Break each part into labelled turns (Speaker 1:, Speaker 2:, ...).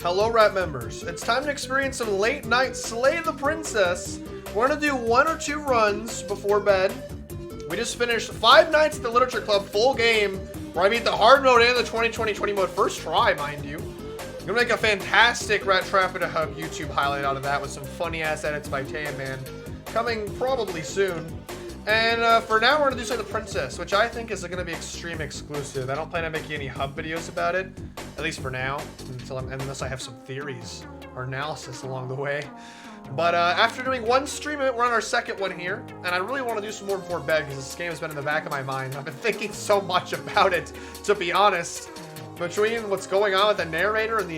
Speaker 1: Hello, Rat members. It's time to experience some late night Slay the Princess. We're gonna do 1 or 2 runs before bed. We just finished 5 nights at the Literature Club, full game, where I beat the hard mode and the 2020 mode. First try, mind you. I'm gonna make a fantastic Ratrapina Hub YouTube highlight out of that with some funny ass edits by Tan Man, coming probably soon. And for now, we're gonna do Slay the Princess, which I think is gonna be extreme exclusive. I don't plan on making any hub videos about it, at least for now, unless I have some theories or analysis along the way. But after doing 1 stream, we're on our 2nd one here, and I really want to do some more before bed because this game has been in the back of my mind. I've been thinking so much about it, to be honest. Between what's going on with the narrator and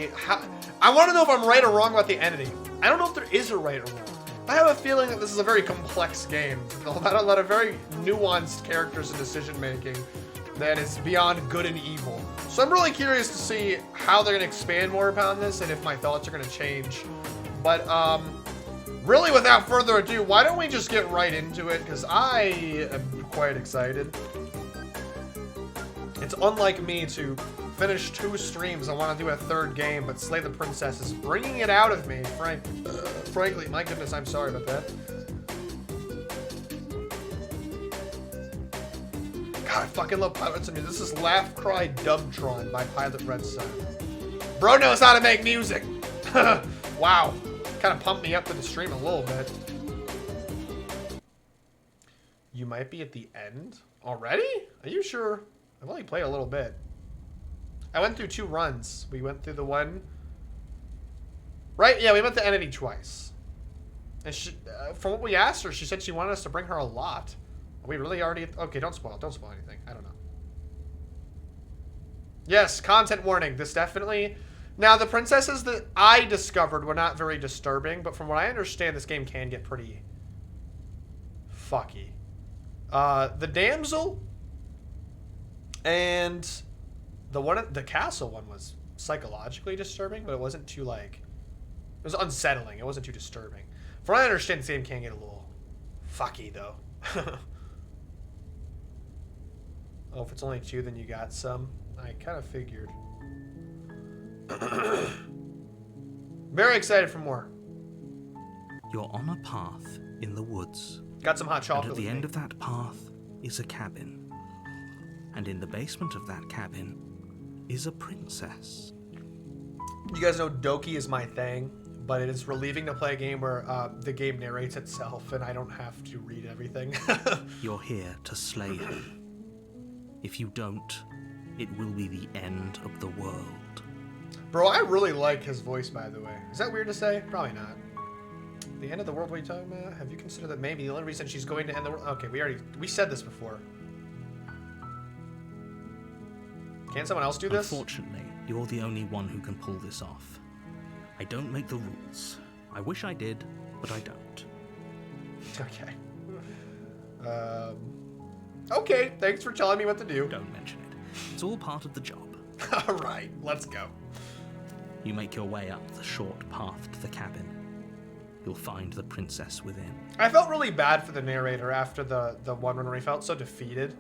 Speaker 1: I want to know if I'm right or wrong about the entity. I don't know if there is a right or wrong. I have a feeling that this is a very complex game, about a lot of very nuanced characters and decision-making that is beyond good and evil. So I'm really curious to see how they're going to expand more upon this and if my thoughts are going to change. But, really, without further ado, why don't we just get right into it? Because I am quite excited. It's unlike me to finish 2 streams. I want to do a 3rd game, but Slay the Princess is bringing it out of me, frankly. My goodness, I'm sorry about that. God, I fucking love Pirates of Music. This is Laugh Cry Dubtron by Pilot Red Sun. Bro knows how to make music. Wow. Kind of pumped me up for the stream a little bit. You might be at the end already? Are you sure? I've only played a little bit. I went through 2 runs. We went through the one... Right? Yeah, we met the entity twice. And she, from what we asked her, she said she wanted us to bring her a lot. Are we really already... Okay, don't spoil. Don't spoil anything. I don't know. Yes, content warning. This definitely... Now, the princesses that I discovered were not very disturbing, but from what I understand, this game can get pretty fucky. The damsel and the castle one was psychologically disturbing, but it wasn't too, like, it was unsettling. It wasn't too disturbing. From what I understand, this game can get a little fucky, though. Oh, if it's only 2, then you got some. I kind of figured. Very excited for more.
Speaker 2: You're on a path in the woods.
Speaker 1: Got some hot chocolate.
Speaker 2: And at the end of that path is a cabin. And in the basement of that cabin is a princess.
Speaker 1: You guys know Doki is my thing, but it is relieving to play a game where the game narrates itself and I don't have to read everything.
Speaker 2: You're here to slay her. If you don't, it will be the end of the world.
Speaker 1: Bro, I really like his voice, by the way. Is that weird to say? Probably not. The end of the world, what are you talking about? Have you considered that maybe the only reason she's going to end the world... Okay, we said this before. Can someone else do this?
Speaker 2: Unfortunately, you're the only one who can pull this off. I don't make the rules. I wish I did, but I don't.
Speaker 1: Okay. Okay, thanks for telling me what to do.
Speaker 2: Don't mention it. It's all part of the job.
Speaker 1: All right, let's go.
Speaker 2: You make your way up the short path to the cabin. You'll find the princess within.
Speaker 1: I felt really bad for the narrator after the one run where he felt so defeated.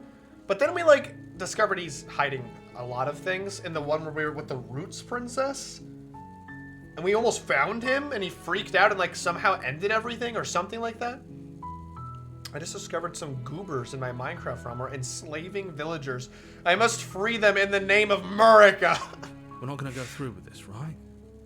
Speaker 1: But then we, like, discovered he's hiding a lot of things in the one where we were with the Roots princess. And we almost found him, and he freaked out and, like, somehow ended everything or something like that. I just discovered some goobers in my Minecraft realm are enslaving villagers. I must free them in the name of Murica.
Speaker 2: We're not going to go through with this, right?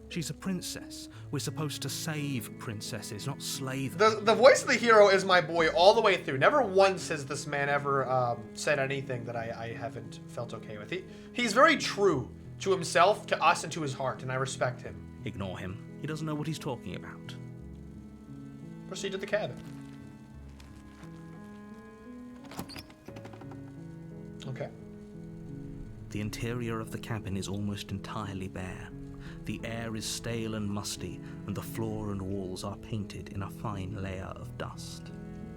Speaker 2: She's a princess. We're supposed to save princesses, not slay them.
Speaker 1: The voice of the hero is my boy all the way through. Never once has this man ever said anything that I haven't felt okay with. He's very true to himself, to us, and to his heart, and I respect him.
Speaker 2: Ignore him. He doesn't know what he's talking about.
Speaker 1: Proceed to the cabin. Okay.
Speaker 2: The interior of the cabin is almost entirely bare. The air is stale and musty, and the floor and walls are painted in a fine layer of dust.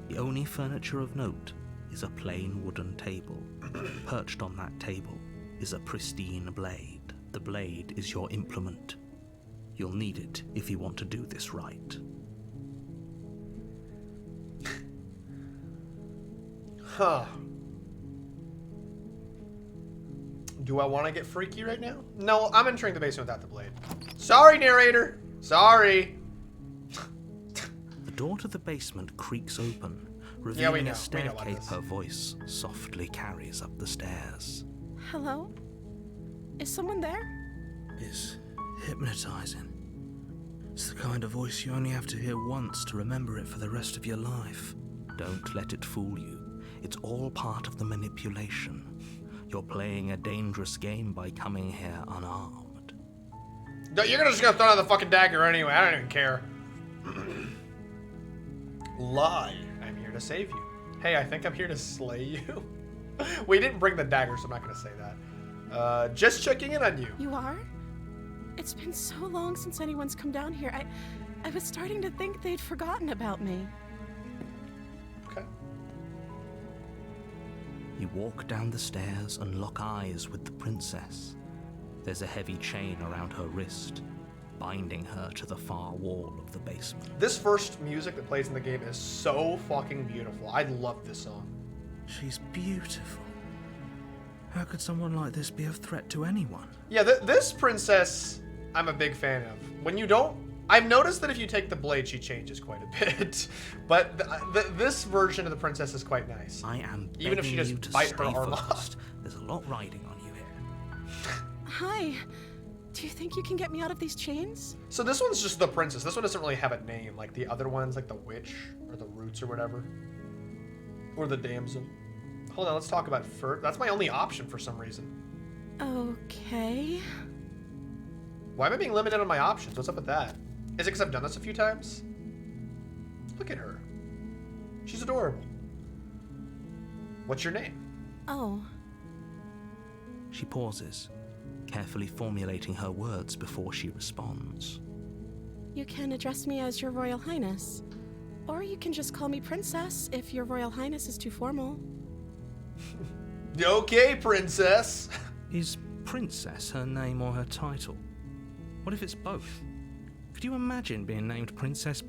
Speaker 2: The only furniture of note is a plain wooden table. Perched on that table is a pristine blade. The blade is your implement. You'll need it if you want to do this right.
Speaker 1: Huh. Do I want to get freaky right now? No, I'm entering the basement without the blade. Sorry, narrator. Sorry.
Speaker 2: The door to the basement creaks open, revealing a staircase her voice softly carries up the stairs.
Speaker 3: Hello? Is someone there?
Speaker 2: It's hypnotizing. It's the kind of voice you only have to hear once to remember it for the rest of your life. Don't let it fool you. It's all part of the manipulation. You're playing a dangerous game by coming here unarmed.
Speaker 1: No, you're just gonna throw out the fucking dagger anyway. I don't even care. Lie. I'm here to save you. Hey, I think I'm here to slay you. We didn't bring the dagger, so I'm not gonna say that. Just checking in on you.
Speaker 3: You are? It's been so long since anyone's come down here. I was starting to think they'd forgotten about me.
Speaker 1: Okay.
Speaker 2: You walk down the stairs and lock eyes with the princess. There's a heavy chain around her wrist, binding her to the far wall of the basement.
Speaker 1: This first music that plays in the game is so fucking beautiful. I love this song.
Speaker 2: She's beautiful. How could someone like this be a threat to anyone?
Speaker 1: Yeah, this princess, I'm a big fan of. When you don't, I've noticed that if you take the blade, she changes quite a bit. But this version of the princess is quite nice.
Speaker 2: I am
Speaker 1: even if she just
Speaker 2: you to
Speaker 1: bite her
Speaker 2: stay
Speaker 1: arm
Speaker 2: focused.
Speaker 1: off.
Speaker 2: There's a lot riding on you here.
Speaker 3: Hi. Do you think you can get me out of these chains?
Speaker 1: So this one's just the princess. This one doesn't really have a name like the other ones, like the witch or the roots or whatever. Or the damsel. Hold on, let's talk about fur. That's my only option for some reason.
Speaker 3: Okay.
Speaker 1: Why am I being limited on my options? What's up with that? Is it because I've done this a few times? Look at her. She's adorable. What's your name?
Speaker 3: Oh.
Speaker 2: She pauses, carefully formulating her words before she responds.
Speaker 3: You can address me as Your Royal Highness. Or you can just call me Princess if Your Royal Highness is too formal.
Speaker 1: Okay, princess.
Speaker 2: Is Princess her name or her title? What if it's both? Could you imagine being named Princess?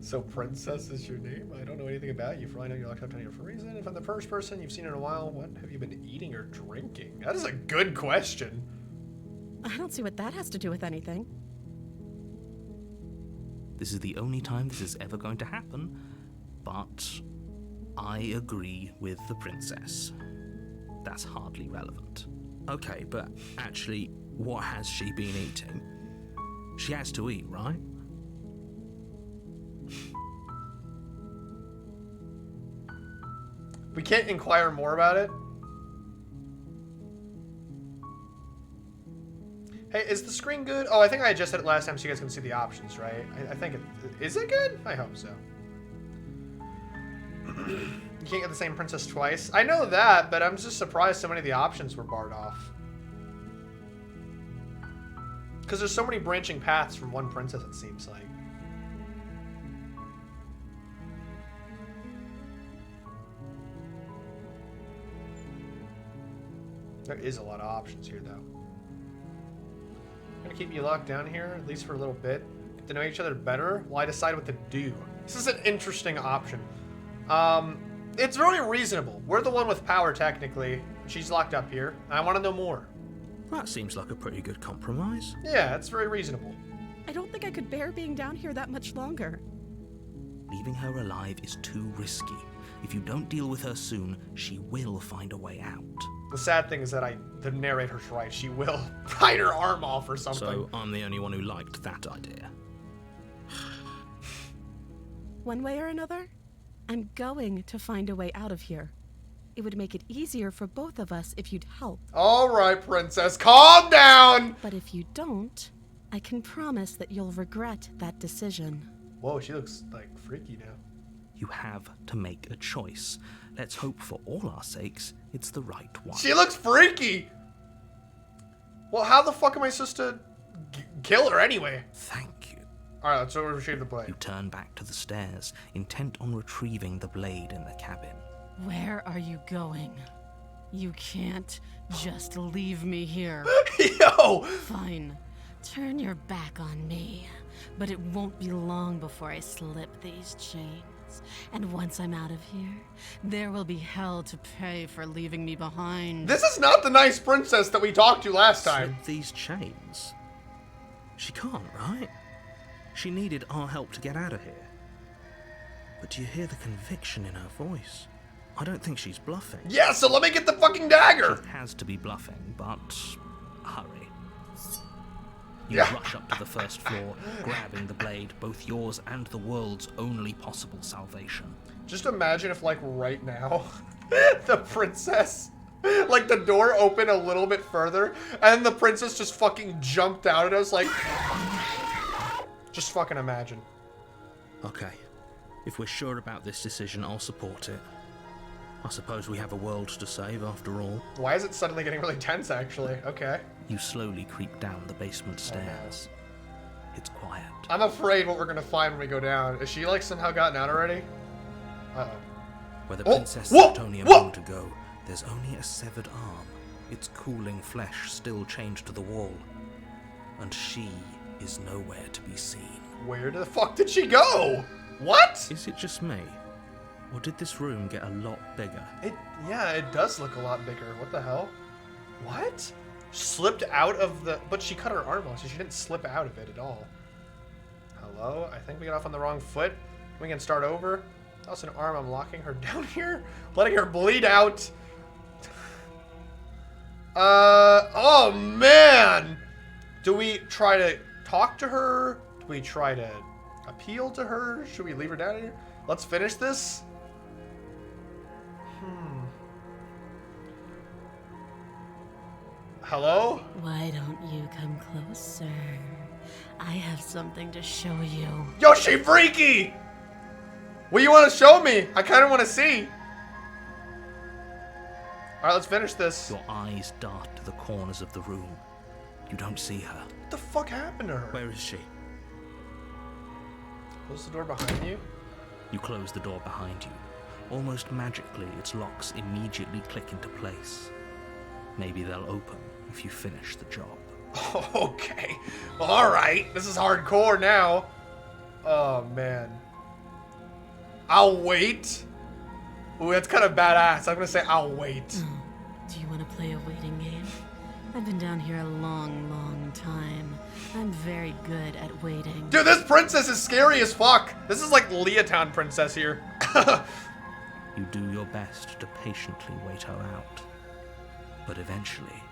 Speaker 1: So princess is your name? I don't know anything about you. For all I know, you're locked up here for a reason. If I'm the first person you've seen in a while, what have you been eating or drinking? That is a good question.
Speaker 3: I don't see what that has to do with anything.
Speaker 2: This is the only time this is ever going to happen, but I agree with the princess. That's hardly relevant. Okay, but actually, what has she been eating? She has to eat, right?
Speaker 1: We can't inquire more about it. Hey, is the screen good? Oh, I think I adjusted it last time so you guys can see the options, right? I think it... Is it good? I hope so. You can't get the same princess twice. I know that, but I'm just surprised so many of the options were barred off. Because there's so many branching paths from one princess, it seems like. There is a lot of options here, though. I'm gonna keep you locked down here, at least for a little bit. Get to know each other better while I decide what to do. This is an interesting option. It's really reasonable. We're the one with power, technically. She's locked up here. I want to know more.
Speaker 2: That seems like a pretty good compromise.
Speaker 1: Yeah, it's very reasonable.
Speaker 3: I don't think I could bear being down here that much longer.
Speaker 2: Leaving her alive is too risky. If you don't deal with her soon, she will find a way out.
Speaker 1: The sad thing is that the narrator's right. She will bite her arm off or something.
Speaker 2: So I'm the only one who liked that idea.
Speaker 3: One way or another, I'm going to find a way out of here. It would make it easier for both of us if you'd help.
Speaker 1: All right, princess, calm down.
Speaker 3: But if you don't, I can promise that you'll regret that decision.
Speaker 1: Whoa, she looks like freaky now.
Speaker 2: You have to make a choice. Let's hope for all our sakes it's the right one.
Speaker 1: She looks freaky. Well, how the fuck am I supposed to kill her anyway?
Speaker 2: Thank you.
Speaker 1: All right, let's go retrieve the blade.
Speaker 2: You turn back to the stairs, intent on retrieving the blade in the cabin.
Speaker 3: Where are you going? You can't just leave me here.
Speaker 1: Yo!
Speaker 3: Fine. Turn your back on me. But it won't be long before I slip these chains. secrets. And once I'm out of here, there will be hell to pay for leaving me behind.
Speaker 1: This is not the nice princess that we talked to last time.
Speaker 2: Slip these chains? She can't, right? She needed our help to get out of here. But do you hear the conviction in her voice? I don't think she's bluffing.
Speaker 1: Yeah, so let me get the fucking dagger.
Speaker 2: She has to be bluffing, but hurry. You
Speaker 1: Yeah.
Speaker 2: rush up to the first floor, grabbing the blade, both yours and the world's only possible salvation.
Speaker 1: Just imagine if, like, right now, the princess, like, the door opened a little bit further, and the princess just fucking jumped out at us, like, just fucking imagine.
Speaker 2: Okay, if we're sure about this decision, I'll support it. I suppose we have a world to save after all.
Speaker 1: Why is it suddenly getting really tense, actually? Okay.
Speaker 2: You slowly creep down the basement stairs. It's quiet.
Speaker 1: I'm afraid what we're gonna find when we go down. Is she, like, somehow gotten out already? Uh-oh.
Speaker 2: Where the
Speaker 1: Oh,
Speaker 2: princess
Speaker 1: whoa,
Speaker 2: thought only a
Speaker 1: whoa.
Speaker 2: moment ago, there's only a severed arm, its cooling flesh still chained to the wall. And she is nowhere to be seen.
Speaker 1: Where the fuck did she go? What?
Speaker 2: Is it just me? Or did this room get a lot bigger?
Speaker 1: Yeah, it does look a lot bigger. What the hell? What? Slipped out of the... But she cut her arm off, so she didn't slip out of it at all. Hello? I think we got off on the wrong foot. We can start over. That's an arm. I'm locking her down here. Letting her bleed out. Oh, man! Do we try to talk to her? Do we try to appeal to her? Should we leave her down here? Let's finish this. Hello?
Speaker 3: Why don't you come closer? I have something to show you.
Speaker 1: Yo, she freaky! What do you want to show me? I kind of want to see. Alright, let's finish this.
Speaker 2: Your eyes dart to the corners of the room. You don't see her.
Speaker 1: What the fuck happened to her?
Speaker 2: Where is she?
Speaker 1: Close the door behind you.
Speaker 2: You close the door behind you. Almost magically, its locks immediately click into place. Maybe they'll open if you finish the job.
Speaker 1: Okay. Well, alright. This is hardcore now. Oh, man. I'll wait. Ooh, that's kind of badass. I'm gonna say I'll wait.
Speaker 3: Do you want to play a waiting game? I've been down here a long, long time. I'm very good at waiting.
Speaker 1: Dude, this princess is scary as fuck. This is like Leotown princess here.
Speaker 2: You do your best to patiently wait her out. But eventually,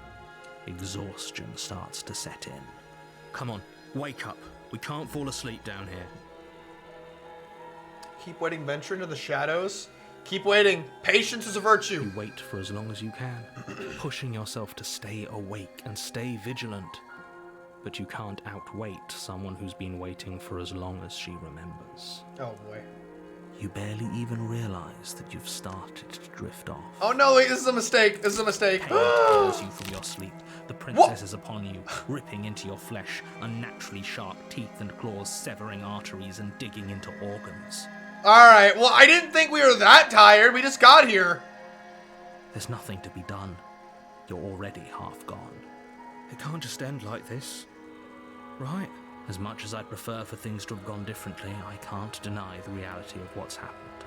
Speaker 2: exhaustion starts to set in. Come on, wake up. We can't fall asleep down here.
Speaker 1: Keep waiting, venture into the shadows. Keep waiting. Patience is a virtue.
Speaker 2: You wait for as long as you can, pushing yourself to stay awake and stay vigilant. But you can't outwait someone who's been waiting for as long as she remembers.
Speaker 1: Oh boy.
Speaker 2: You barely even realize that you've started to drift off.
Speaker 1: Oh no, wait, this is a mistake. This is a mistake.
Speaker 2: Pain tears you from your sleep. The princess is upon you, ripping into your flesh, unnaturally sharp teeth and claws severing arteries and digging into organs.
Speaker 1: Alright, well, I didn't think we were that tired. We just got here.
Speaker 2: There's nothing to be done. You're already half gone. It can't just end like this, right? As much as I'd prefer for things to have gone differently, I can't deny the reality of what's happened.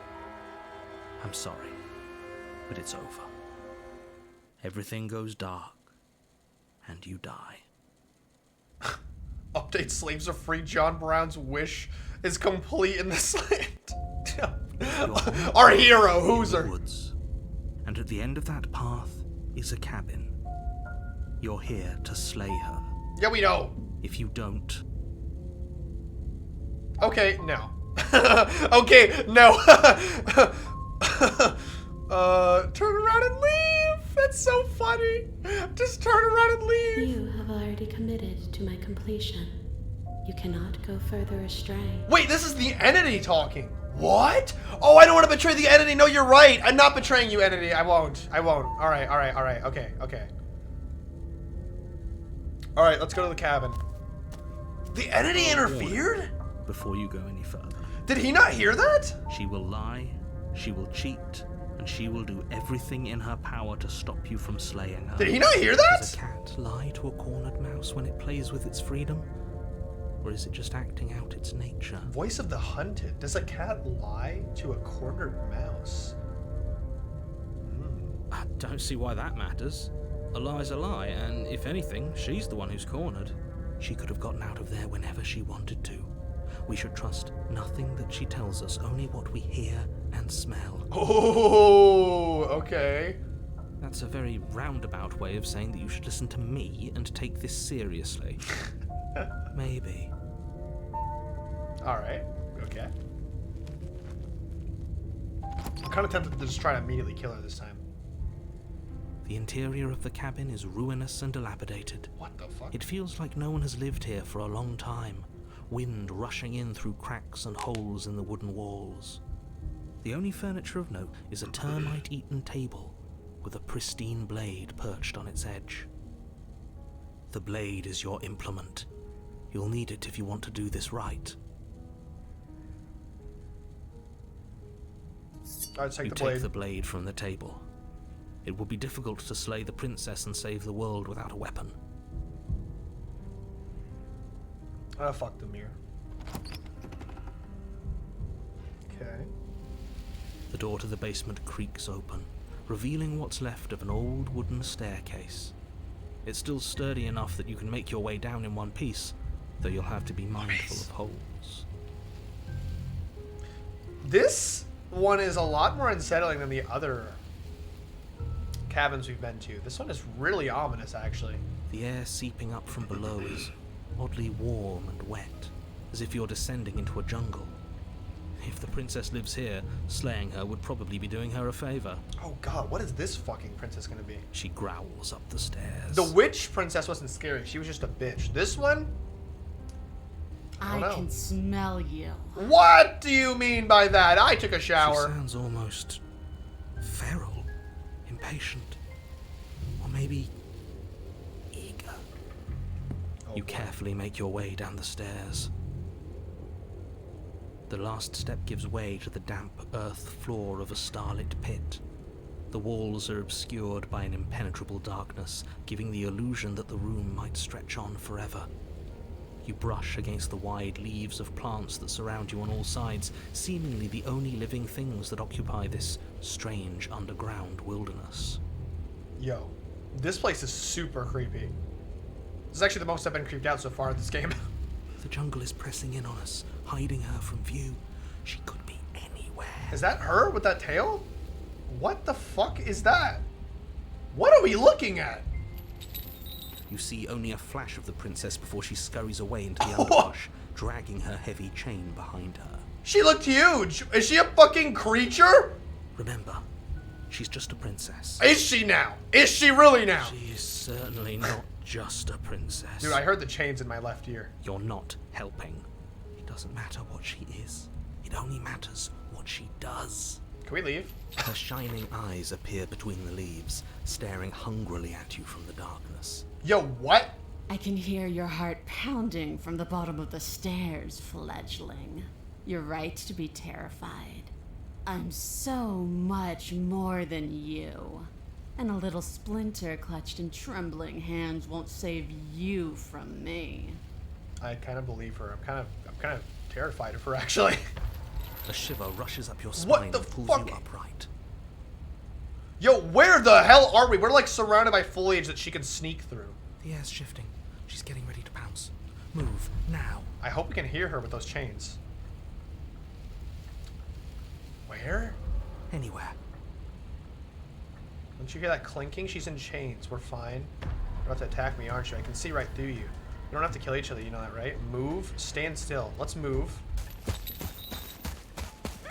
Speaker 2: I'm sorry, but it's over. Everything goes dark, and you die.
Speaker 1: Update, slaves are free. John Brown's wish is complete in this land. Our hero, Hooser.
Speaker 2: Woods, and at the end of that path is a cabin. You're here to slay her.
Speaker 1: Yeah, we know.
Speaker 2: If you don't,
Speaker 1: Okay, no. Okay, no. Turn around and leave. That's so funny. Just turn around and leave.
Speaker 4: You have already committed to my completion. You cannot go further astray.
Speaker 1: Wait, this is the entity talking. What? Oh, I don't want to betray the entity. No, you're right. I'm not betraying you, entity. I won't. I won't. All right, all right, all right. Okay, okay. All right, let's go to the cabin. The entity interfered?
Speaker 2: before you go any further.
Speaker 1: Did he not hear that?
Speaker 2: She will lie, she will cheat, and she will do everything in her power to stop you from slaying her.
Speaker 1: Did he not hear that?
Speaker 2: Does a cat lie to a cornered mouse when it plays with its freedom? Or is it just acting out its nature?
Speaker 1: Voice of the hunted. Does a cat lie to a cornered mouse?
Speaker 2: I don't see why that matters. A lie's a lie, and if anything, she's the one who's cornered. She could have gotten out of there whenever she wanted to. We should trust nothing that she tells us, only what we hear and smell.
Speaker 1: Oh, okay.
Speaker 2: That's a very roundabout way of saying that you should listen to me and take this seriously. Maybe.
Speaker 1: Alright, okay. I'm kind of tempted to just try to immediately kill her this time.
Speaker 2: The interior of the cabin is ruinous and dilapidated.
Speaker 1: What the fuck?
Speaker 2: It feels like no one has lived here for a long time, wind rushing in through cracks and holes in the wooden walls. The only furniture of note is a termite-eaten table with a pristine blade perched on its edge. The blade is your implement. You'll need it if you want to do this right.
Speaker 1: Alright, take
Speaker 2: You
Speaker 1: the
Speaker 2: take
Speaker 1: blade.
Speaker 2: the blade from the table. It would be difficult to slay the princess and save the world without a weapon.
Speaker 1: Ah, fuck the mirror. Okay.
Speaker 2: The door to the basement creaks open, revealing what's left of an old wooden staircase. It's still sturdy enough that you can make your way down in one piece, though you'll have to be mindful of holes.
Speaker 1: This one is a lot more unsettling than the other cabins we've been to. This one is really ominous, actually.
Speaker 2: The air seeping up from below is oddly warm and wet, as if you're descending into a jungle. If the princess lives here, slaying her would probably be doing her a favor.
Speaker 1: Oh god, what is this fucking princess gonna be?
Speaker 2: She growls up the stairs.
Speaker 1: The witch princess wasn't scary. She was just a bitch. This one?
Speaker 3: I
Speaker 1: know.
Speaker 3: can smell you.
Speaker 1: What do you mean by that? I took a
Speaker 2: She
Speaker 1: shower.
Speaker 2: sounds almost feral, impatient, or maybe eager.
Speaker 1: Oh,
Speaker 2: You
Speaker 1: boy.
Speaker 2: carefully make your way down the stairs. The last step gives way to the damp earth floor of a starlit pit. The walls are obscured by an impenetrable darkness, giving the illusion that the room might stretch on forever. You brush against the wide leaves of plants that surround you on all sides, seemingly the only living things that occupy this strange underground wilderness.
Speaker 1: Yo, this place is super creepy. This is actually the most I've been creeped out so far in this game.
Speaker 2: The jungle is pressing in on us, hiding her from view. She could be anywhere.
Speaker 1: Is that her with that tail? What the fuck is that? What are we looking at?
Speaker 2: You see only a flash of the princess before she scurries away into the underbrush, dragging her heavy chain behind her.
Speaker 1: She looked huge. Is she a fucking creature?
Speaker 2: Remember, she's just a princess.
Speaker 1: Is she now? Is she really now?
Speaker 2: She is certainly not just a princess.
Speaker 1: Dude, I heard the chains in my left ear.
Speaker 2: You're not helping. It doesn't matter what she is. It only matters what she does.
Speaker 1: Can we leave?
Speaker 2: Her shining eyes appear between the leaves, staring hungrily at you from the darkness.
Speaker 1: Yo, what?
Speaker 5: I can hear your heart pounding from the bottom of the stairs, fledgling. You're right to be terrified. I'm so much more than you. And a little splinter clutched in trembling hands won't save you from me.
Speaker 1: I kind of believe her. I'm kind of terrified of her, actually.
Speaker 2: A shiver rushes up your spine
Speaker 1: What the
Speaker 2: and pulls
Speaker 1: fuck?
Speaker 2: you upright.
Speaker 1: Yo, where the hell are we? We're like surrounded by foliage that she can sneak through.
Speaker 2: The air's shifting. She's getting ready to pounce. Move, now.
Speaker 1: I hope we can hear her with those chains. Where?
Speaker 2: Anywhere.
Speaker 1: Don't you hear that clinking? She's in chains. We're fine. You're about to attack me, aren't you? I can see right through you. We don't have to kill each other, you know that, right? Move. Stand still. Let's move.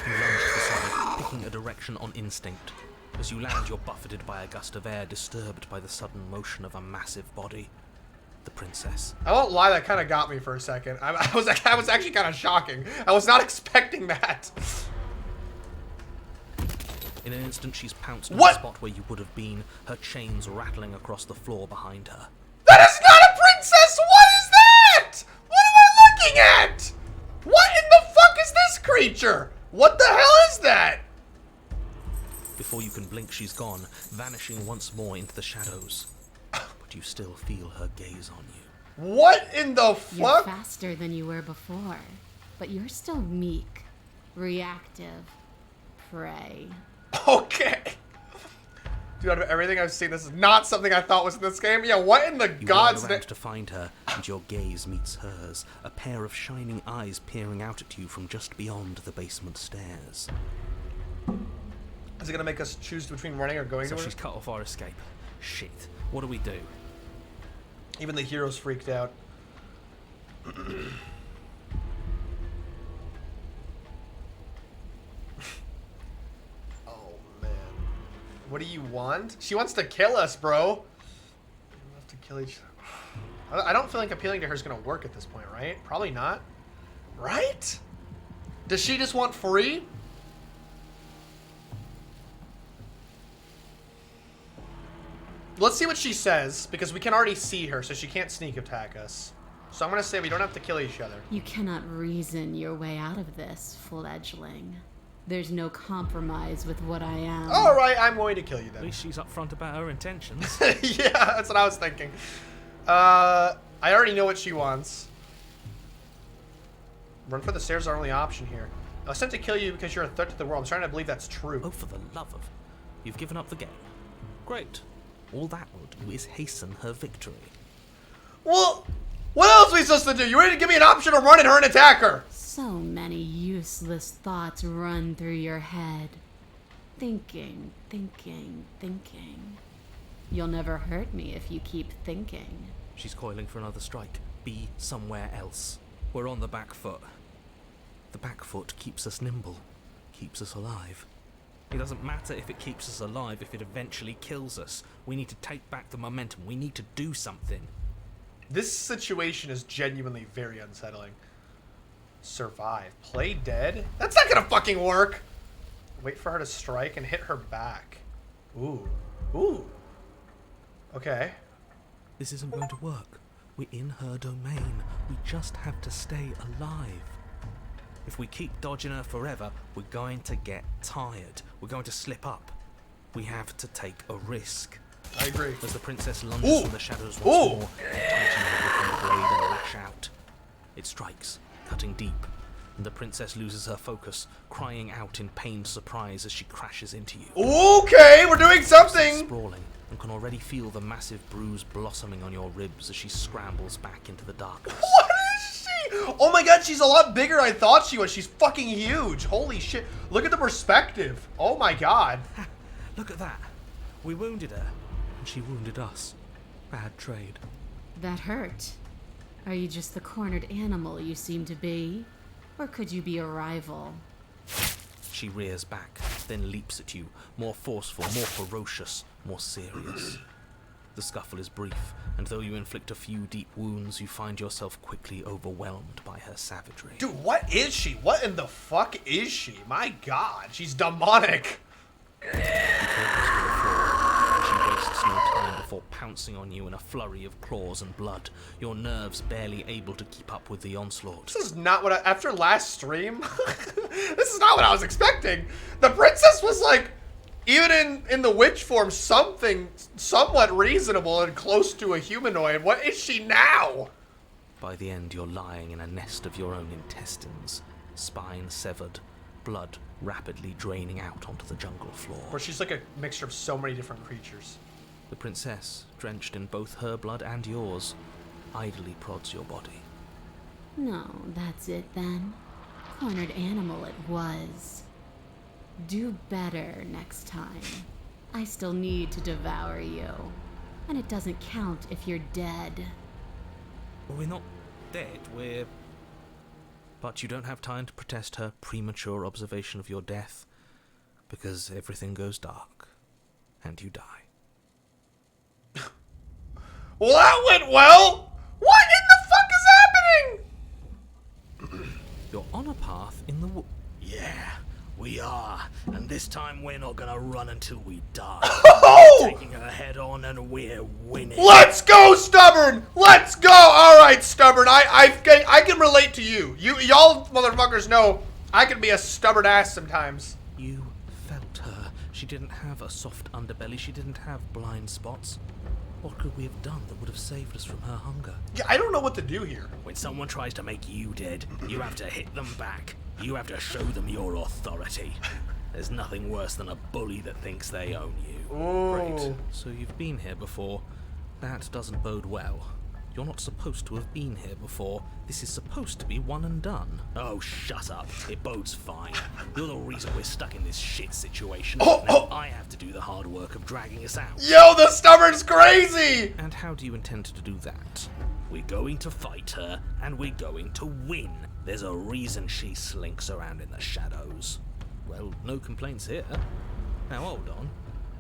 Speaker 2: You lunge to the side, picking a direction on instinct. As you land, you're buffeted by a gust of air, disturbed by the sudden motion of a massive body. The princess.
Speaker 1: I won't lie, that kind of got me for a second. I was actually kind of shocking. I was not expecting that.
Speaker 2: In an instant, she's pounced on
Speaker 1: What?
Speaker 2: the spot where you would have been, her chains rattling across the floor behind her.
Speaker 1: That is not a princess! What is that? What am I looking at? What in the fuck is this creature? What the hell is that?
Speaker 2: Before you can blink, she's gone, vanishing once more into the shadows. But you still feel her gaze on you.
Speaker 1: What in the
Speaker 5: You're
Speaker 1: fuck?
Speaker 5: faster than you were before, but you're still meek, reactive, prey.
Speaker 1: Okay. Dude, out of everything I've seen, this is not something I thought was in this game. Yeah, what in the
Speaker 2: You
Speaker 1: God's
Speaker 2: whirl
Speaker 1: name?
Speaker 2: around to find her, and your gaze meets hers, a pair of shining eyes peering out at you from just beyond the basement stairs.
Speaker 1: Is it gonna make us choose between running or going
Speaker 6: So
Speaker 1: to her?
Speaker 6: she's cut off our escape. Shit. What do we do?
Speaker 1: Even the heroes freaked out. Oh man, what do you want? She wants to kill us, bro. We have to kill each. I don't feel like appealing to her is gonna work at this point, right? Probably not. Right? Does she just want free? Let's see what she says, because we can already see her, so she can't sneak attack us. So I'm gonna say we don't have to kill each other.
Speaker 5: You cannot reason your way out of this, fledgling. There's no compromise with what I am.
Speaker 1: Alright, I'm going to kill you
Speaker 6: At
Speaker 1: then.
Speaker 6: least she's upfront about her intentions.
Speaker 1: Yeah, that's what I was thinking. I already know what she wants. Run for the stairs is our only option here. I was sent to kill you because you're a threat to the world. I'm starting to believe that's true.
Speaker 2: Oh, for the love of... You've given up the game. Great. All that will do is hasten her victory.
Speaker 1: Well, what else are we supposed to do? You ready to give me an option of running her and attack her?
Speaker 5: So many useless thoughts run through your head. Thinking, thinking, thinking. You'll never hurt me if you keep thinking.
Speaker 2: She's coiling for another strike. Be somewhere else.
Speaker 6: We're on the back foot.
Speaker 2: The back foot keeps us nimble, keeps us alive.
Speaker 6: It doesn't matter if it keeps us alive if it eventually kills us. We need to take back the momentum. We need to do something.
Speaker 1: This situation is genuinely very unsettling. Survive. Play dead? That's not gonna fucking work! Wait for her to strike and hit her back. Ooh. Ooh. Okay.
Speaker 2: This isn't going to work. We're in her domain. We just have to stay alive.
Speaker 6: If we keep dodging her forever, we're going to get tired. We're going to slip up. We have to take a risk.
Speaker 1: I agree.
Speaker 2: As the princess lunges
Speaker 1: Ooh.
Speaker 2: from the shadows
Speaker 1: Ooh.
Speaker 2: once more, you tighten her grip on the blade and lash out. It strikes, cutting deep, and the princess loses her focus, crying out in pained surprise as she crashes into you.
Speaker 1: Okay, we're doing something!
Speaker 2: Sprawling, and can already feel the massive bruise blossoming on your ribs as she scrambles back into the darkness.
Speaker 1: What is she? Oh my god, she's a lot bigger than I thought she was. She's fucking huge. Holy shit. Look at the perspective. Oh my god.
Speaker 2: Look at that. We wounded her, and she wounded us. Bad trade.
Speaker 5: That hurt. Are you just the cornered animal you seem to be? Or could you be a rival?
Speaker 2: She rears back, then leaps at you, more forceful, more ferocious, more serious. The scuffle is brief, and though you inflict a few deep wounds, you find yourself quickly overwhelmed by her savagery.
Speaker 1: Dude, what is she? What in the fuck is she? My god, she's demonic.
Speaker 2: You focus to the floor, and she wastes no time before pouncing on you in a flurry of claws and blood, your nerves barely able to keep up with the onslaught.
Speaker 1: This is not what after last stream, this is not what I was expecting. The princess was like, even in the witch form, something somewhat reasonable and close to a humanoid. What is she now?
Speaker 2: By the end, you're lying in a nest of your own intestines, spine severed, blood rapidly draining out onto the jungle floor.
Speaker 1: Or she's like a mixture of so many different creatures.
Speaker 2: The princess, drenched in both her blood and yours, idly prods your body.
Speaker 5: No, that's it then. Cornered animal it was. Do better next time. I still need to devour you. And it doesn't count if you're dead.
Speaker 2: We're not dead, we're... But you don't have time to protest her premature observation of your death, because everything goes dark, and you die.
Speaker 1: Well, that went well! What in the fuck is happening?
Speaker 2: You're on a path in the
Speaker 7: Yeah, we are. And this time we're not gonna run until we die.
Speaker 1: Oh!
Speaker 7: Taking her head on and we're winning.
Speaker 1: Let's go, Stubborn! Let's go! Alright, Stubborn, I can relate to you. Y'all motherfuckers know I can be a stubborn ass sometimes.
Speaker 2: You felt her. She didn't have a soft underbelly. She didn't have blind spots.
Speaker 6: What could we have done that would have saved us from her hunger?
Speaker 1: Yeah, I don't know what to do here.
Speaker 7: When someone tries to make you dead, you have to hit them back. You have to show them your authority. There's nothing worse than a bully that thinks they own you.
Speaker 1: Ooh.
Speaker 6: So you've been here before. That doesn't bode well. You're not supposed to have been here before. This is supposed to be one and done.
Speaker 7: Oh, shut up. It bodes fine. You're the reason we're stuck in this shit situation.
Speaker 1: Oh,
Speaker 7: Now
Speaker 1: oh.
Speaker 7: I have to do the hard work of dragging us out.
Speaker 1: Yo, the stubborn's crazy!
Speaker 6: And how do you intend to do that?
Speaker 7: We're going to fight her, and we're going to win. There's a reason she slinks around in the shadows.
Speaker 6: Well, no complaints here. Now hold on.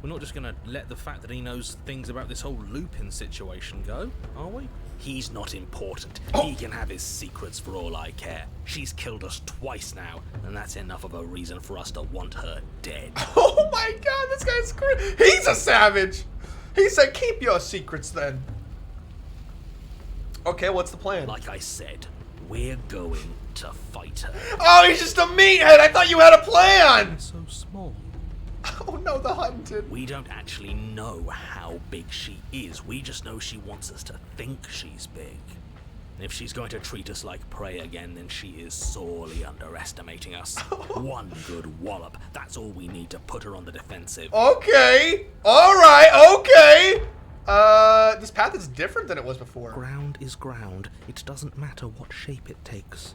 Speaker 6: We're not just gonna let the fact that he knows things about this whole Lupin situation go, are we?
Speaker 7: He's not important.
Speaker 1: Oh.
Speaker 7: He can have his secrets for all I care. She's killed us twice now, and that's enough of a reason for us to want her dead.
Speaker 1: Oh my god, this guy's crazy. He's a savage. He said, keep your secrets then. Okay, what's the plan?
Speaker 7: Like I said, we're going to fight her.
Speaker 1: Oh, he's just a meathead. I thought you had a plan.
Speaker 6: So small.
Speaker 1: Oh no, the hunted.
Speaker 7: We don't actually know how big she is. We just know she wants us to think she's big. And if she's going to treat us like prey again, then she is sorely underestimating us. One good wallop. That's all we need to put her on the defensive.
Speaker 1: Okay. All right. Okay. This path is different than it was before.
Speaker 6: Ground is ground. It doesn't matter what shape it takes.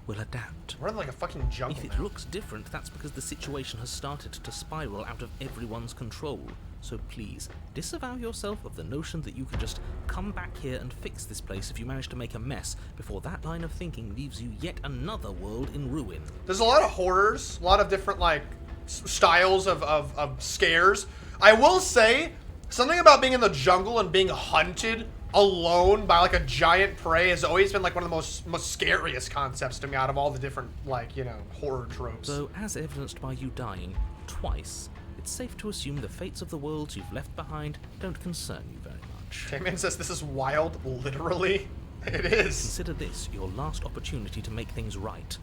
Speaker 6: We'll adapt.
Speaker 1: We're in like a fucking jungle
Speaker 6: If it
Speaker 1: now.
Speaker 6: looks different, that's because the situation has started to spiral out of everyone's control. So please, disavow yourself of the notion that you can just come back here and fix this place if you manage to make a mess before that line of thinking leaves you yet another world in ruin.
Speaker 1: There's a lot of horrors, a lot of different like styles of scares. I will say something about being in the jungle and being hunted alone by like a giant prey has always been like one of the most scariest concepts to me out of all the different like, you know, horror tropes.
Speaker 6: So, as evidenced by you dying twice, it's safe to assume the fates of the worlds you've left behind don't concern you very much.
Speaker 1: K-Man says this is wild, literally. It is.
Speaker 6: Consider this your last opportunity to make things right.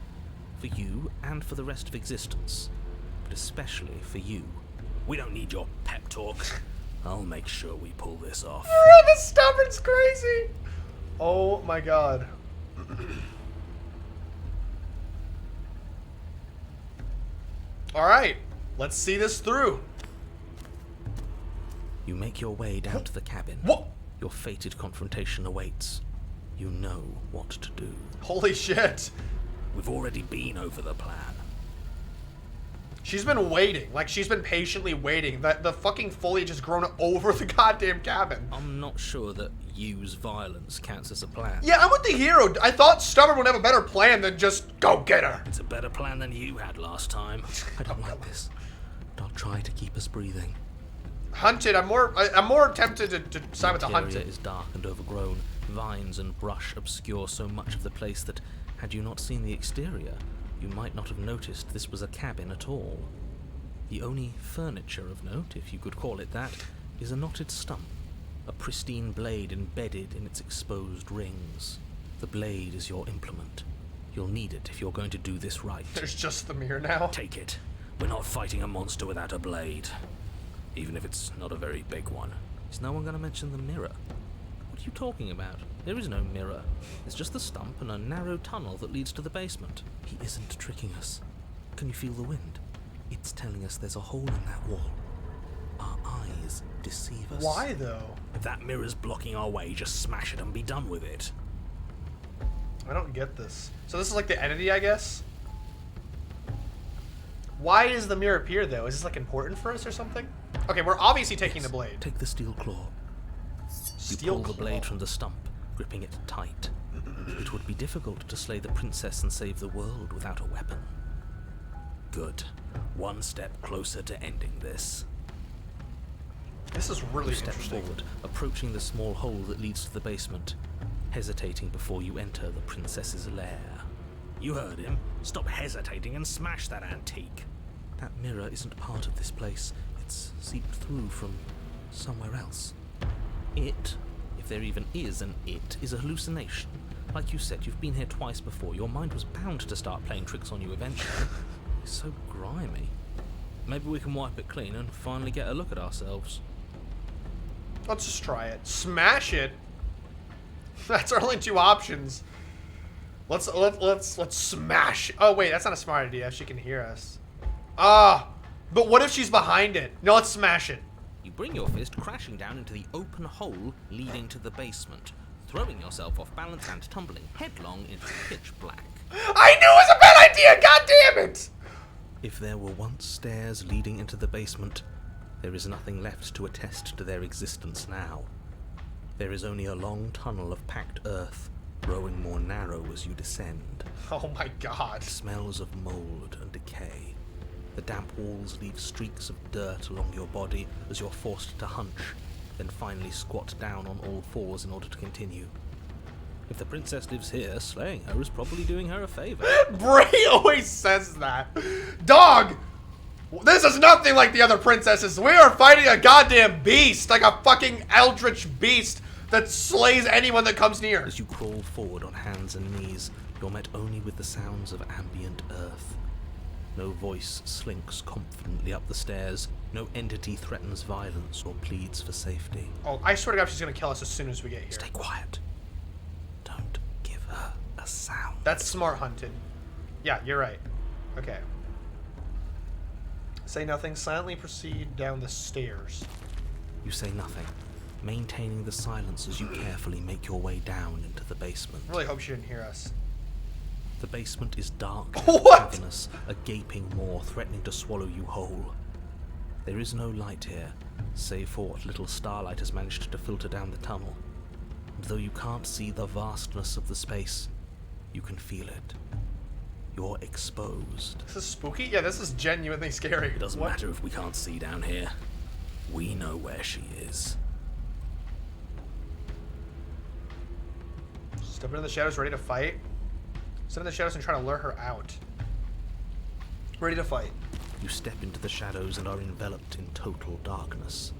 Speaker 6: For you and for the rest of existence. But especially for you.
Speaker 7: We don't need your pep talk. I'll make sure we pull this off.
Speaker 1: Bro, this stubborn's crazy. Oh my god. All right, let's see this through.
Speaker 6: You make your way down to the cabin.
Speaker 1: What?
Speaker 6: Your fated confrontation awaits. You know what to do.
Speaker 1: Holy shit.
Speaker 7: We've already been over the plan.
Speaker 1: She's been waiting. Like, she's been patiently waiting. The fucking foliage has grown over the goddamn cabin.
Speaker 6: I'm not sure that use violence counts as a plan.
Speaker 1: Yeah, I'm with the hero. I thought Stubborn would have a better plan than just go get her.
Speaker 7: It's a better plan than you had last time.
Speaker 6: I don't like this. But I'll try to keep us breathing.
Speaker 1: Hunted. I'm more tempted to side with the
Speaker 6: area
Speaker 1: hunted.
Speaker 6: is dark and overgrown. Vines and brush obscure so much of the place that, had you not seen the exterior, you might not have noticed this was a cabin at all. The only furniture of note, if you could call it that, is a knotted stump, a pristine blade embedded in its exposed rings. The blade is your implement. You'll need it if you're going to do this right.
Speaker 1: There's just the mirror now.
Speaker 7: Take it. We're not fighting a monster without a blade. Even if it's not a very big one.
Speaker 6: Is no one going to mention the mirror? What are you talking about? There is no mirror. It's just the stump and a narrow tunnel that leads to the basement. He isn't tricking us. Can you feel the wind? It's telling us there's a hole in that wall. Our eyes deceive us.
Speaker 1: Why though?
Speaker 7: If that mirror's blocking our way, just smash it and be done with it.
Speaker 1: I don't get this. So this is like the entity, I guess? Why does the mirror appear though? Is this like important for us or something? Okay, we're obviously taking the blade.
Speaker 6: Take the steel claw. You
Speaker 1: Steel
Speaker 6: pull the
Speaker 1: claw.
Speaker 6: blade from the stump, gripping it tight. It would be difficult to slay the princess and save the world without a weapon.
Speaker 7: Good. One step closer to ending this.
Speaker 1: This is really
Speaker 6: You step
Speaker 1: interesting.
Speaker 6: forward, approaching the small hole that leads to the basement, hesitating before you enter the princess's lair.
Speaker 7: You heard him. Stop hesitating and smash that antique.
Speaker 6: That mirror isn't part of this place. It's seeped through from somewhere else. It, if there even is an it, is a hallucination. Like you said, you've been here twice before. Your mind was bound to start playing tricks on you eventually. It's so grimy. Maybe we can wipe it clean and finally get a look at ourselves.
Speaker 1: Let's just try it. Smash it. That's our only two options. Let's smash. Oh wait, that's not a smart idea. She can hear us. But what if she's behind it? No, let's smash it.
Speaker 6: You bring your fist crashing down into the open hole leading to the basement, throwing yourself off balance and tumbling headlong into pitch black.
Speaker 1: I knew it was a bad idea. God damn it!
Speaker 6: If there were once stairs leading into the basement, there is nothing left to attest to their existence now. There is only a long tunnel of packed earth, growing more narrow as you descend.
Speaker 1: Oh my god.
Speaker 6: It smells of mold and decay. The damp walls leave streaks of dirt along your body as you're forced to hunch, then finally squat down on all fours in order to continue. If the princess lives here, slaying her is probably doing her a favor.
Speaker 1: Bray always says that. Dog! This is nothing like the other princesses. We are fighting a goddamn beast, like a fucking eldritch beast that slays anyone that comes near.
Speaker 6: As you crawl forward on hands and knees, you're met only with the sounds of ambient earth. No voice slinks confidently up the stairs. No entity threatens violence or pleads for safety.
Speaker 1: Oh, I swear to God, she's gonna kill us as soon as we get here.
Speaker 6: Stay quiet. Don't give her a sound.
Speaker 1: That's smart hunted. Yeah, you're right. Okay. Say nothing. Silently proceed down the stairs.
Speaker 6: You say nothing, maintaining the silence as you carefully make your way down into the basement.
Speaker 1: I really hope she didn't hear us.
Speaker 6: The basement is dark and
Speaker 1: What?
Speaker 6: cavernous, a gaping maw threatening to swallow you whole. There is no light here, save for what little starlight has managed to filter down the tunnel. And though you can't see the vastness of the space, you can feel it. You're exposed.
Speaker 1: This is spooky? Yeah, this is genuinely scary.
Speaker 7: It doesn't matter if we can't see down here. We know where she is.
Speaker 1: Step into the shadows, ready to fight. Step in the shadows and try to lure her out. Ready to fight.
Speaker 6: You step into the shadows and are enveloped in total darkness.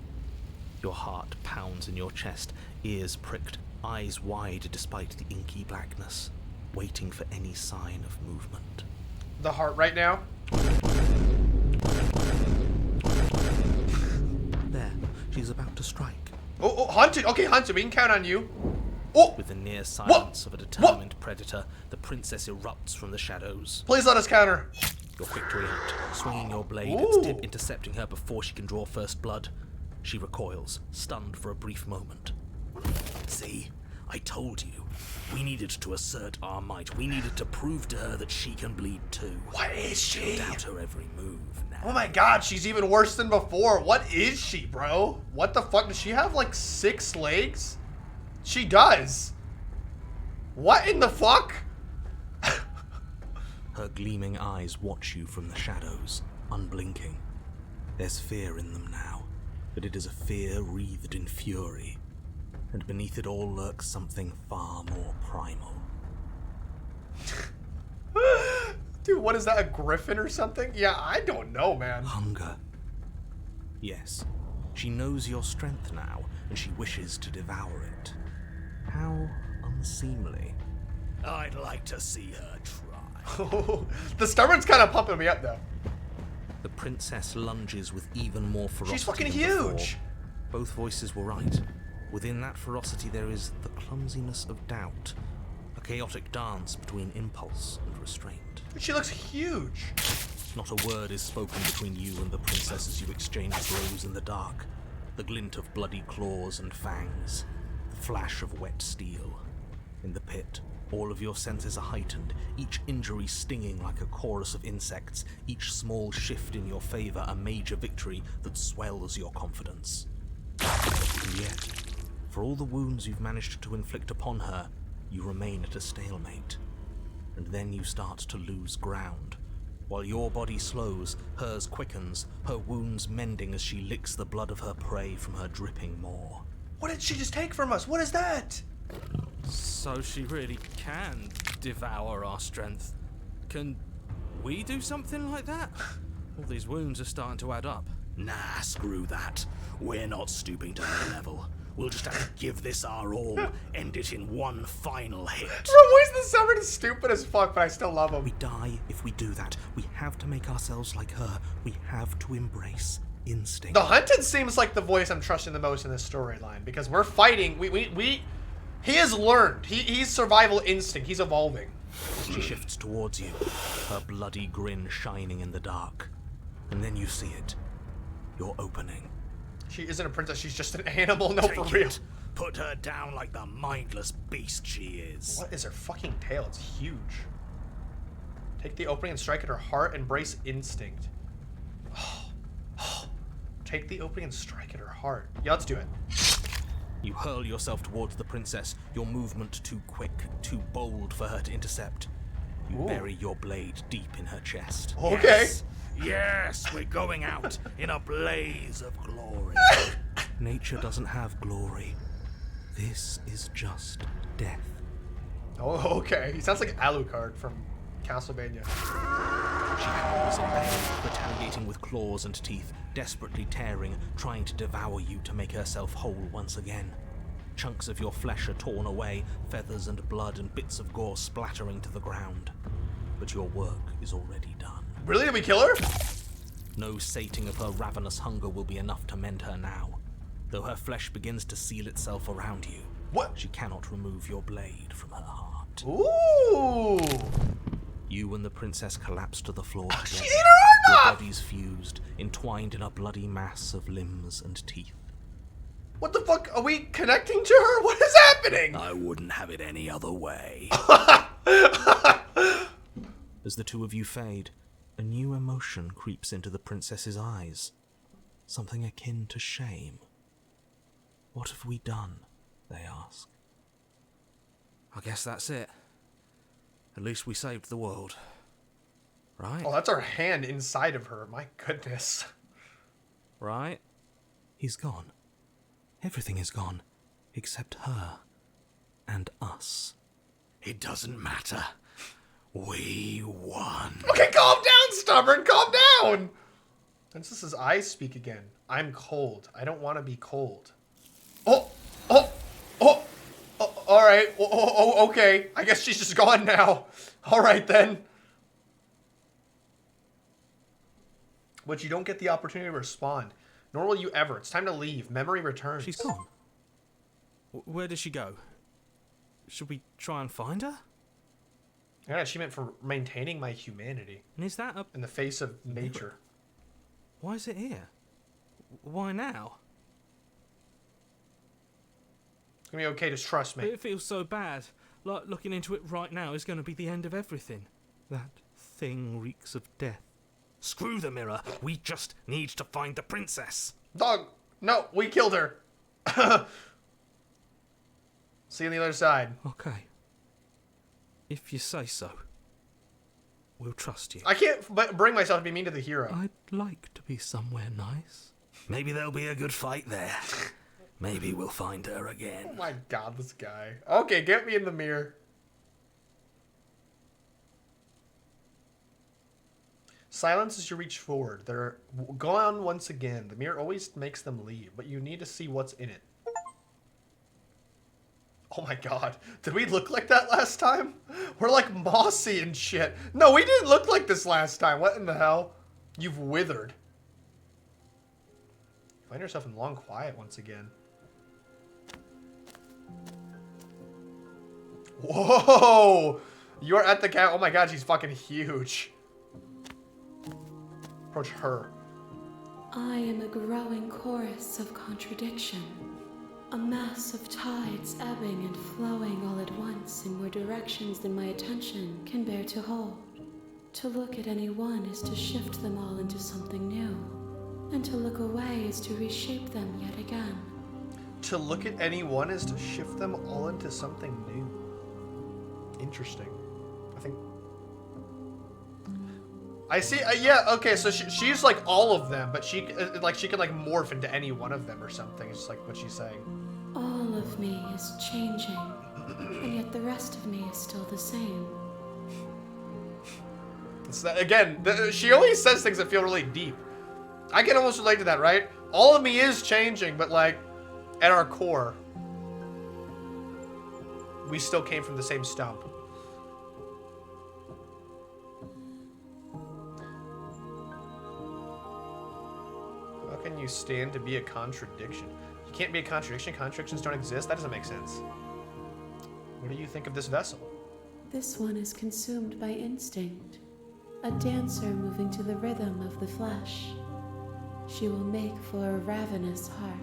Speaker 6: Your heart pounds in your chest, ears pricked, eyes wide despite the inky blackness, waiting for any sign of movement.
Speaker 1: The heart right now.
Speaker 6: There, she's about to strike.
Speaker 1: Oh, hunted. Okay, hunted. We can count on you. Oh,
Speaker 6: With the near silence of a determined predator, the princess erupts from the shadows.
Speaker 1: please let us counter.
Speaker 6: Your victory act, swinging your blade,
Speaker 1: Ooh.
Speaker 6: its tip intercepting her before she can draw first blood. She recoils, stunned for a brief moment.
Speaker 7: See? I told you. We needed to assert our might. We needed to prove to her that she can bleed too.
Speaker 1: What is she?
Speaker 7: Doubt her every move now.
Speaker 1: Oh my god, she's even worse than before. What is she, bro? What the fuck? Does she have like 6 legs? She does. What in the fuck?
Speaker 6: Her gleaming eyes watch you from the shadows, unblinking. There's fear in them now, but it is a fear wreathed in fury. And beneath it all lurks something far more primal.
Speaker 1: Dude, what is that? A griffin or something? Yeah, I don't know, man.
Speaker 6: Hunger. Yes, she knows your strength now, and she wishes to devour it. How unseemly.
Speaker 7: I'd like to see her try.
Speaker 1: The stubborn's kind of pumping me up, though.
Speaker 6: The princess lunges with even more ferocity.
Speaker 1: She's fucking
Speaker 6: than before.
Speaker 1: huge.
Speaker 6: Both voices were right. Within that ferocity there is the clumsiness of doubt, a chaotic dance between impulse and restraint.
Speaker 1: She looks huge.
Speaker 6: Not a word is spoken between you and the princess as you exchange blows in the dark. The glint of bloody claws and fangs, the flash of wet steel. In the pit, all of your senses are heightened, each injury stinging like a chorus of insects, each small shift in your favor a major victory that swells your confidence. And yet, for all the wounds you've managed to inflict upon her, you remain at a stalemate. And then you start to lose ground. While your body slows, hers quickens, her wounds mending as she licks the blood of her prey from her dripping maw.
Speaker 1: What did she just take from us? What is that?
Speaker 6: So she really can devour our strength. Can we do something like that? All these wounds are starting to add up.
Speaker 7: Nah, screw that. We're not stooping to her level. We'll just have to give this our all, end it in one final hit.
Speaker 1: Bro, why is the Summer stupid as fuck, but I still love him.
Speaker 6: We die if we do that. We have to make ourselves like her. We have to embrace instinct.
Speaker 1: The hunted seems like the voice I'm trusting the most in this storyline because we're fighting. He has learned. He's survival instinct. He's evolving.
Speaker 6: She shifts towards you, her bloody grin shining in the dark. And then you see it. Your opening.
Speaker 1: She isn't a princess. She's just an animal. No, for
Speaker 7: Take
Speaker 1: real.
Speaker 7: it. Put her down like the mindless beast she is.
Speaker 1: What is her fucking tail? It's huge. Take the opening and strike at her heart. Embrace instinct. Take the opening and strike at her heart. Yeah, let's do it.
Speaker 6: You hurl yourself towards the princess, your movement too quick, too bold for her to intercept. You
Speaker 1: Ooh.
Speaker 6: bury your blade deep in her chest.
Speaker 1: Okay.
Speaker 7: Yes, we're going out in a blaze of glory.
Speaker 6: Nature doesn't have glory. This is just death.
Speaker 1: Oh, okay. He sounds like Alucard from Castlevania.
Speaker 6: She howls in pain, retaliating with claws and teeth, desperately tearing, trying to devour you to make herself whole once again. Chunks of your flesh are torn away, feathers and blood and bits of gore splattering to the ground. But your work is already done.
Speaker 1: Really? Did we kill her?
Speaker 6: No sating of her ravenous hunger will be enough to mend her now. Though her flesh begins to seal itself around you,
Speaker 1: What?
Speaker 6: she cannot remove your blade from her heart.
Speaker 1: Ooh.
Speaker 6: You and the princess collapse to the floor together.
Speaker 1: She ate her
Speaker 6: Your
Speaker 1: arm off!
Speaker 6: bodies fused, entwined in a bloody mass of limbs and teeth.
Speaker 1: What the fuck? Are we connecting to her? What is happening?
Speaker 7: I wouldn't have it any other way.
Speaker 6: As the two of you fade, a new emotion creeps into the princess's eyes. Something akin to shame. What have we done? They ask. I guess that's it. At least we saved the world. Right?
Speaker 1: Oh, that's our hand inside of her. My goodness.
Speaker 6: Right? He's gone. Everything is gone. Except her. And us.
Speaker 7: It doesn't matter. We won.
Speaker 1: Okay, calm down, stubborn. Calm down. Princess's eyes speak again. I'm cold. I don't want to be cold. Oh, all right. Okay. I guess she's just gone now. All right, then. But you don't get the opportunity to respond. Nor will you ever. It's time to leave. Memory returns.
Speaker 6: She's gone. Where did she go? Should we try and find her?
Speaker 1: I got an achievement for maintaining my humanity
Speaker 6: And is that a...
Speaker 1: in the face of nature.
Speaker 6: Why is it here? Why now?
Speaker 1: It's gonna be okay. Just trust me.
Speaker 6: It feels so bad. Like looking into it right now is going to be the end of everything. That thing reeks of death.
Speaker 7: Screw the mirror. We just need to find the princess.
Speaker 1: Dog. No, we killed her. See you on the other side.
Speaker 6: Okay. If you say so. We'll trust you.
Speaker 1: I can't bring myself to be mean to the hero.
Speaker 6: I'd like to be somewhere nice.
Speaker 7: Maybe there'll be a good fight there. Maybe we'll find her
Speaker 1: Oh
Speaker 7: again.
Speaker 1: my god, this guy. Okay, get me in the mirror. Silence as you reach forward. They're gone once again. The mirror always makes them leave, but you need to see what's in it. Oh my god. Did we look like that last time? We're like mossy and shit. No, we didn't look like this last time. What in the hell? You've withered. Find yourself in long quiet once again. Whoa! You're at the cat. Oh my god, she's fucking huge. Approach her.
Speaker 4: I am a growing chorus of contradiction. A mass of tides ebbing and flowing all at once in more directions than my attention can bear to hold. To look at any one is to shift them all into something new, and to look away is to reshape them yet again.
Speaker 1: To look at any one is to shift them all into something new. Interesting. I think... I see. Yeah. Okay. So she's like all of them, but she can like morph into any one of them or something. It's like what she's saying.
Speaker 4: All of me is changing, and yet the rest of me is still the same.
Speaker 1: It's that, again, she always says things that feel really deep. I can almost relate to that, right? All of me is changing, but like at our core, we still came from the same stump. can you stand to be a contradiction? You can't be a contradiction. Contradictions don't exist. That doesn't make sense. What do you think of this vessel?
Speaker 4: This one is consumed by instinct, a dancer moving to the rhythm of the flesh. She will make for a ravenous heart.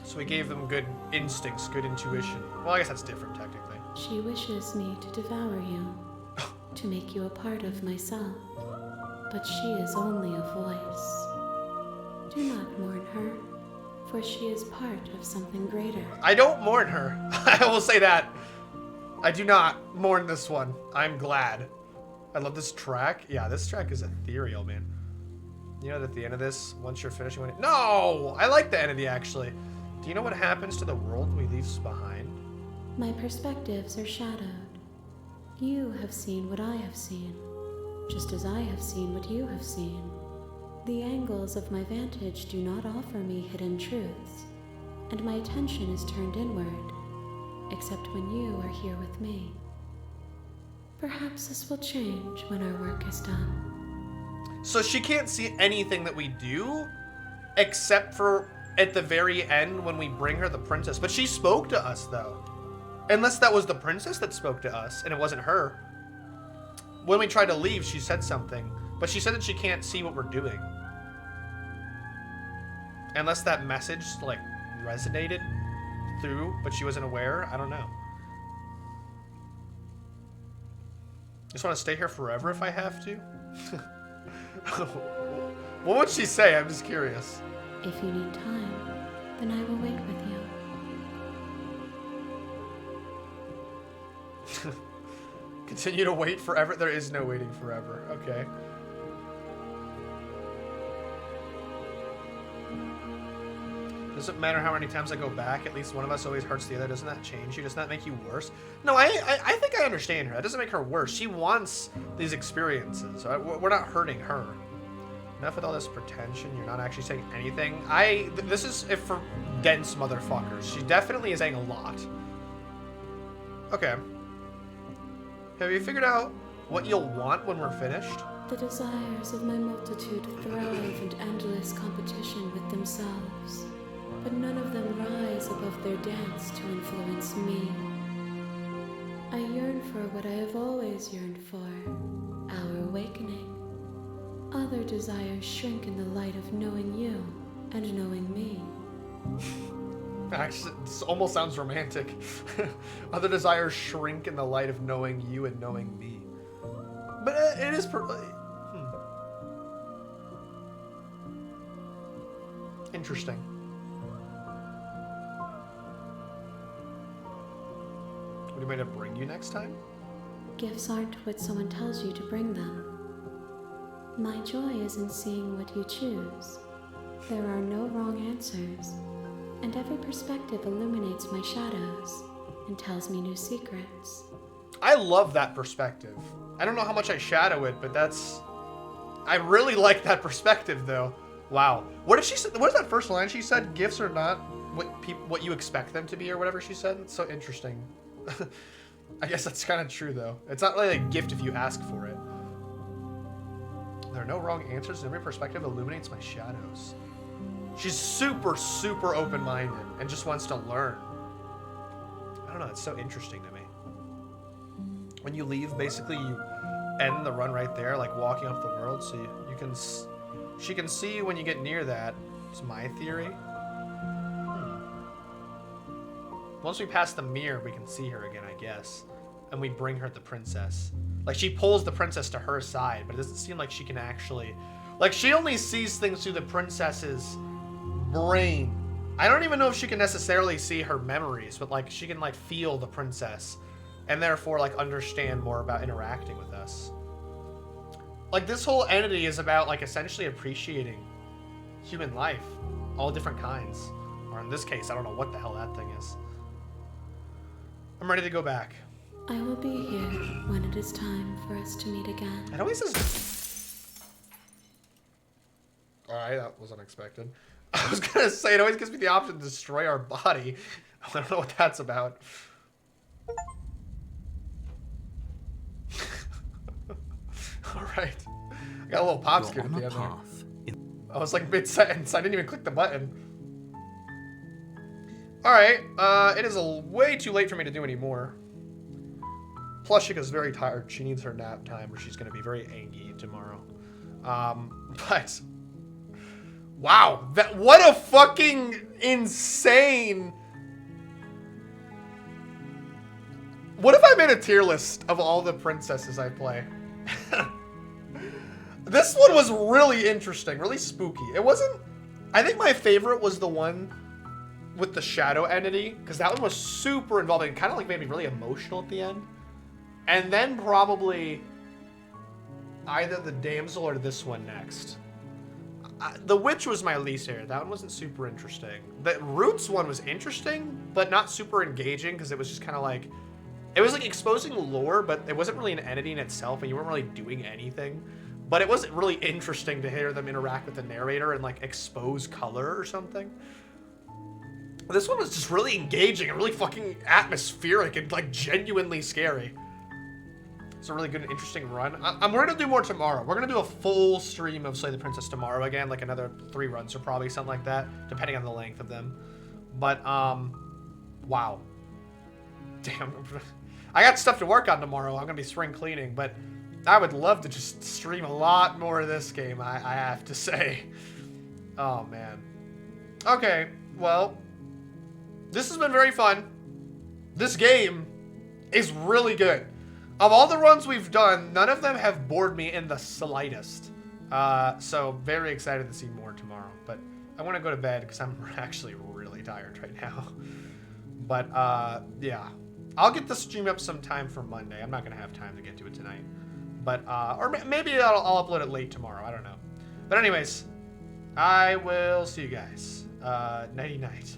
Speaker 1: So we gave them good instincts, good intuition. Well, I guess that's different, technically.
Speaker 4: She wishes me to devour you, to make you a part of myself. But she is only a voice. Do not mourn her, for she is part of something greater.
Speaker 1: I don't mourn her. I will say that. I do not mourn this one. I'm glad. I love this track. Yeah, this track is ethereal, man. You know that at the end of this, once you're finishing it... No! I like the end of the, actually. Do you know what happens to the world we leave behind?
Speaker 4: My perspectives are shadowed. You have seen what I have seen, just as I have seen what you have seen. The angles of my vantage do not offer me hidden truths, and my attention is turned inward, except when you are here with me. Perhaps this will change when our work is done.
Speaker 1: So she can't see anything that we do, except for at the very end when we bring her the princess. But she spoke to us, though. Unless that was the princess that spoke to us, and it wasn't her. When we tried to leave, she said something. But she said that she can't see what we're doing. Unless that message, like, resonated through, but she wasn't aware. I don't know. Just want to stay here forever if I have to? What would she say? I'm just curious.
Speaker 4: If you need time, then I will wait with you.
Speaker 1: Continue to wait forever? There is no waiting forever. Okay. Doesn't matter how many times I go back, at least one of us always hurts the other. Doesn't that change you? Doesn't that make you worse? No, I think I understand her. That doesn't make her worse. She wants these experiences. We're not hurting her. Enough with all this pretension. You're not actually saying anything. This is if for dense motherfuckers. She definitely is saying a lot. Okay. Have you figured out what you'll want when we're finished?
Speaker 4: The desires of my multitude thrive in endless competition with themselves, but none of them rise above their dance to influence me. I yearn for what I have always yearned for, our awakening. Other desires shrink in the light of knowing you and knowing me.
Speaker 1: Actually, this almost sounds romantic. Other desires shrink in the light of knowing you and knowing me. But it is... Interesting. What do you mean to bring you next time?
Speaker 4: Gifts aren't what someone tells you to bring them. My joy is in seeing what you choose. There are no wrong answers, and every perspective illuminates my shadows and tells me new secrets.
Speaker 1: I love that perspective. I don't know how much I shadow it, but that's... I really like that perspective, though. Wow. What did she say? What is that first line she said? Gifts are not what you expect them to be, or whatever she said. It's so interesting. I guess that's kind of true, though. It's not really a gift if you ask for it. There are no wrong answers, and every perspective illuminates my shadows. She's super, super open-minded and just wants to learn. I don't know, it's so interesting to me. When you leave, basically, you end the run right there, like walking off the world, so you can... She can see you when you get near that. It's my theory. Once we pass the mirror, we can see her again, I guess. And we bring her the princess. Like, she pulls the princess to her side, but it doesn't seem like she can actually... Like, she only sees things through the princess's brain. I don't even know if she can necessarily see her memories, but, like, she can, like, feel the princess. And therefore, like, understand more about interacting with us. Like, this whole entity is about, like, essentially appreciating human life. All different kinds. Or in this case, I don't know what the hell that thing is. I'm ready to go back.
Speaker 4: I will be here when it is time for us to meet again.
Speaker 1: It always says... Alright, that was unexpected. I was gonna say, it always gives me the option to destroy our body. I don't know what that's about. Alright. I got a little pop skip at the end there. I was like mid-sentence. I didn't even click the button. Alright, it is way too late for me to do any more. Plushika's very tired. She needs her nap time or she's going to be very angry tomorrow. But... Wow, what a fucking insane... What if I made a tier list of all the princesses I play? This one was really interesting, really spooky. It wasn't... I think my favorite was the one with the shadow entity, because that one was super involving. Kind of like made me really emotional at the end. And then probably either the damsel or this one next. The witch was my least favorite. That one wasn't super interesting. The roots one was interesting, but not super engaging, because it was just kind of like... It was like exposing lore, but it wasn't really an entity in itself, and you weren't really doing anything. But it wasn't really interesting to hear them interact with the narrator and like expose color or something. This one was just really engaging and really fucking atmospheric and like genuinely scary. It's a really good and interesting run. We're gonna do more tomorrow. We're gonna do a full stream of Slay the Princess tomorrow again, like another 3 runs or probably something like that, depending on the length of them. But wow. Damn. I got stuff to work on tomorrow. I'm gonna be spring cleaning, but I would love to just stream a lot more of this game, I have to say. Oh, man. Okay, well, this has been very fun. This game is really good. Of all the runs we've done, none of them have bored me in the slightest. So, very excited to see more tomorrow. But I want to go to bed because I'm actually really tired right now. But, yeah. I'll get the stream up sometime for Monday. I'm not going to have time to get to it tonight. But, or maybe I'll upload it late tomorrow. I don't know. But anyways, I will see you guys. Nighty night.